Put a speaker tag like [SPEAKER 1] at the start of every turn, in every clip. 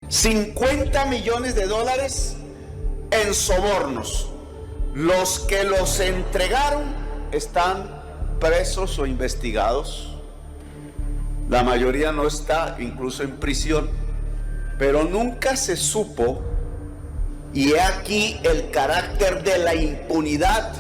[SPEAKER 1] 50 millones de dólares en sobornos. Los que los entregaron están presos o investigados. La mayoría no está incluso en prisión, pero nunca se supo, y he aquí el carácter de la impunidad,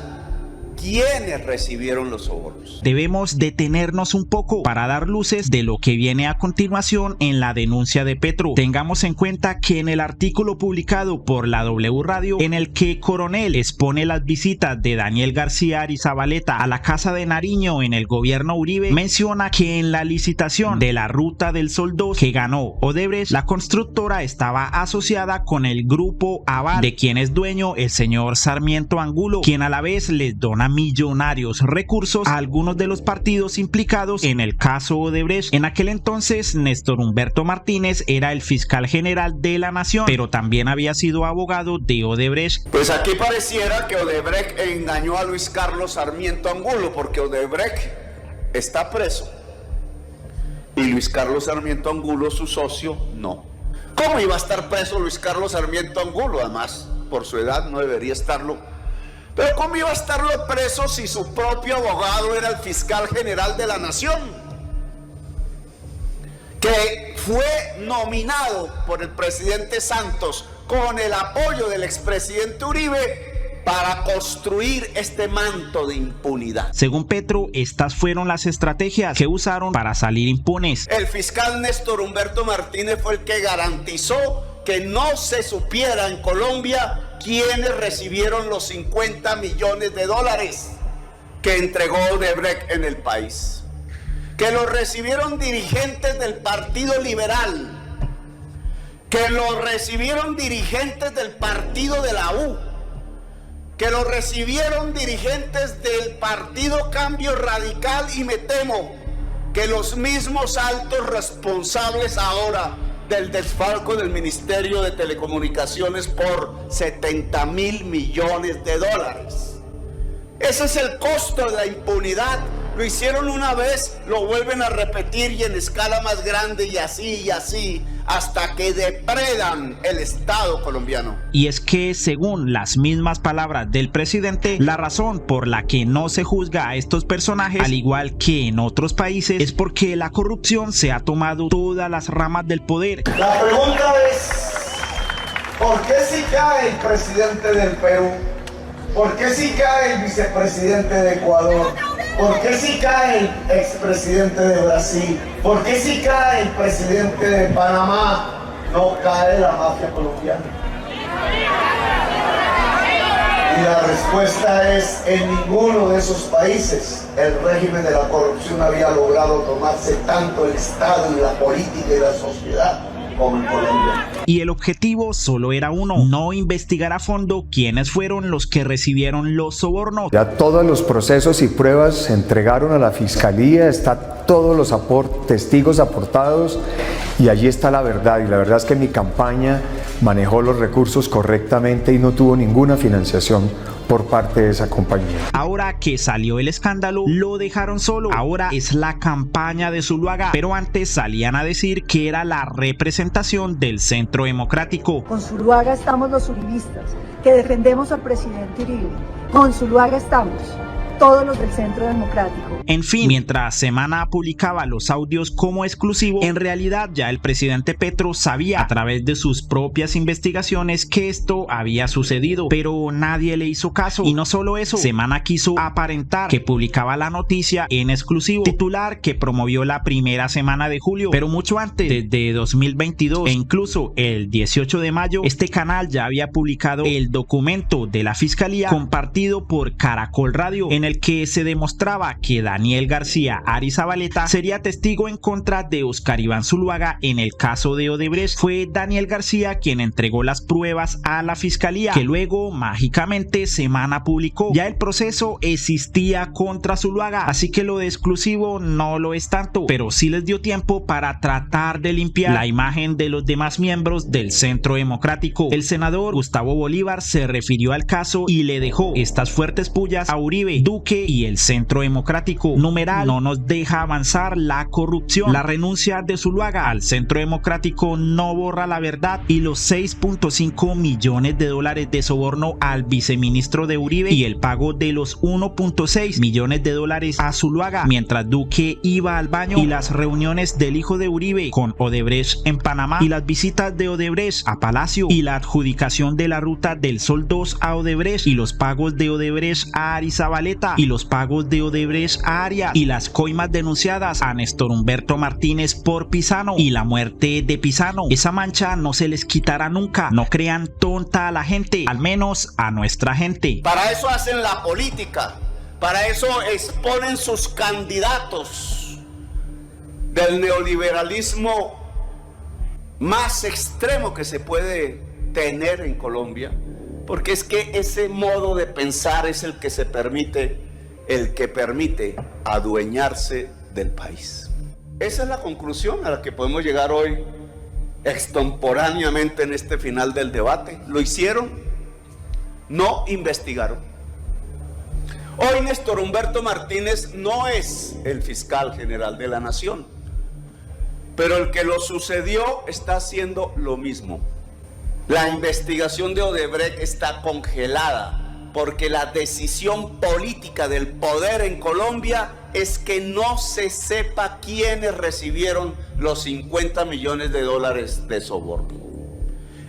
[SPEAKER 1] ¿quiénes recibieron los sobornos?
[SPEAKER 2] Debemos detenernos un poco para dar luces de lo que viene a continuación en la denuncia de Petro. Tengamos en cuenta que en el artículo publicado por la W Radio, en el que Coronel expone las visitas de Daniel García Arizabaleta a la Casa de Nariño en el gobierno Uribe, menciona que en la licitación de la Ruta del Sol 2 que ganó Odebrecht, la constructora estaba asociada con el grupo Aval, de quien es dueño el señor Sarmiento Angulo, quien a la vez les dona millonarios recursos a algunos de los partidos implicados en el caso Odebrecht. En aquel entonces, Néstor Humberto Martínez era el fiscal general de la nación, pero también había sido abogado de Odebrecht.
[SPEAKER 1] Pues aquí pareciera que Odebrecht engañó a Luis Carlos Sarmiento Angulo, porque Odebrecht está preso y Luis Carlos Sarmiento Angulo, su socio, no. ¿Cómo iba a estar preso Luis Carlos Sarmiento Angulo? Además, por su edad no debería estarlo. Pero ¿cómo iba a estarlo preso si su propio abogado era el fiscal general de la nación, que fue nominado por el presidente Santos con el apoyo del expresidente Uribe para construir este manto de impunidad?
[SPEAKER 2] Según Petro, estas fueron las estrategias que usaron para salir impunes.
[SPEAKER 1] El fiscal Néstor Humberto Martínez fue el que garantizó que no se supiera en Colombia quiénes recibieron los 50 millones de dólares que entregó Odebrecht en el país. Que los recibieron dirigentes del Partido Liberal, que los recibieron dirigentes del Partido de la U, que los recibieron dirigentes del Partido Cambio Radical, y me temo que los mismos altos responsables ahora del desfalco del Ministerio de Telecomunicaciones por 70.000 millones de dólares. Ese es el costo de la impunidad. Lo hicieron una vez, lo vuelven a repetir, y en escala más grande, y así, hasta que depredan el Estado colombiano.
[SPEAKER 2] Y es que, según las mismas palabras del presidente, la razón por la que no se juzga a estos personajes, al igual que en otros países, es porque la corrupción se ha tomado todas las ramas del poder.
[SPEAKER 3] La pregunta es, ¿por qué si cae el presidente del Perú? ¿Por qué si cae el vicepresidente de Ecuador? ¿Por qué si cae el expresidente de Brasil? ¿Por qué si cae el presidente de Panamá? No cae la mafia colombiana. Y la respuesta es, en ninguno de esos países el régimen de la corrupción había logrado tomarse tanto el Estado y la política y la sociedad como en Colombia.
[SPEAKER 2] Y el objetivo solo era uno: no investigar a fondo quiénes fueron los que recibieron los sobornos.
[SPEAKER 4] Ya todos los procesos y pruebas se entregaron a la fiscalía, están todos los testigos aportados, y allí está la verdad. Y la verdad es que mi campaña manejó los recursos correctamente y no tuvo ninguna financiación por parte de esa compañía.
[SPEAKER 2] Ahora que salió el escándalo, lo dejaron solo. Ahora es la campaña de Zuluaga, pero antes salían a decir que era la representación del Centro Democrático.
[SPEAKER 5] Con Zuluaga estamos los uribistas, que defendemos al presidente Uribe. Con Zuluaga estamos todos los del Centro Democrático.
[SPEAKER 2] En fin, mientras Semana publicaba los audios como exclusivo, en realidad ya el presidente Petro sabía a través de sus propias investigaciones que esto había sucedido, pero nadie le hizo caso. Y no solo eso, Semana quiso aparentar que publicaba la noticia en exclusivo, titular que promovió la primera semana de julio, pero mucho antes, desde 2022 e incluso el 18 de mayo, este canal ya había publicado el documento de la fiscalía compartido por Caracol Radio, en el que se demostraba que Daniel García Arizabaleta sería testigo en contra de Oscar Iván Zuluaga en el caso de Odebrecht. Fue Daniel García quien entregó las pruebas a la fiscalía, que luego mágicamente Semana publicó. Ya el proceso existía contra Zuluaga, así que lo de exclusivo no lo es tanto, pero sí les dio tiempo para tratar de limpiar la imagen de los demás miembros del Centro Democrático. El senador Gustavo Bolívar se refirió al caso y le dejó estas fuertes pullas a Uribe, Duque Duque y el Centro Democrático. Numeral: no nos deja avanzar la corrupción. La renuncia de Zuluaga al Centro Democrático no borra la verdad, y los 6.5 millones de dólares de soborno al viceministro de Uribe y el pago de los 1.6 millones de dólares a Zuluaga mientras Duque iba al baño, y las reuniones del hijo de Uribe con Odebrecht en Panamá, y las visitas de Odebrecht a Palacio, y la adjudicación de la ruta del Sol 2 a Odebrecht, y los pagos de Odebrecht a Arizabaleta, y los pagos de Odebrecht a Arias, y las coimas denunciadas a Néstor Humberto Martínez por Pisano, y la muerte de Pisano. Esa mancha no se les quitará nunca. No crean tonta a la gente, al menos a nuestra gente.
[SPEAKER 1] Para eso hacen la política, para eso exponen sus candidatos del neoliberalismo más extremo que se puede tener en Colombia, porque es que ese modo de pensar es el que permite adueñarse del país. Esa es la conclusión a la que podemos llegar hoy extemporáneamente en este final del debate. Lo hicieron, no investigaron. Hoy Néstor Humberto Martínez no es el fiscal general de la nación, pero el que lo sucedió está haciendo lo mismo. La investigación de Odebrecht está congelada porque la decisión política del poder en Colombia es que no se sepa quiénes recibieron los 50 millones de dólares de soborno.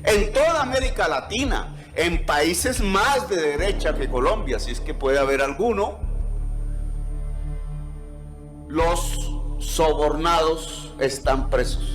[SPEAKER 1] En toda América Latina, en países más de derecha que Colombia, si es que puede haber alguno, los sobornados están presos.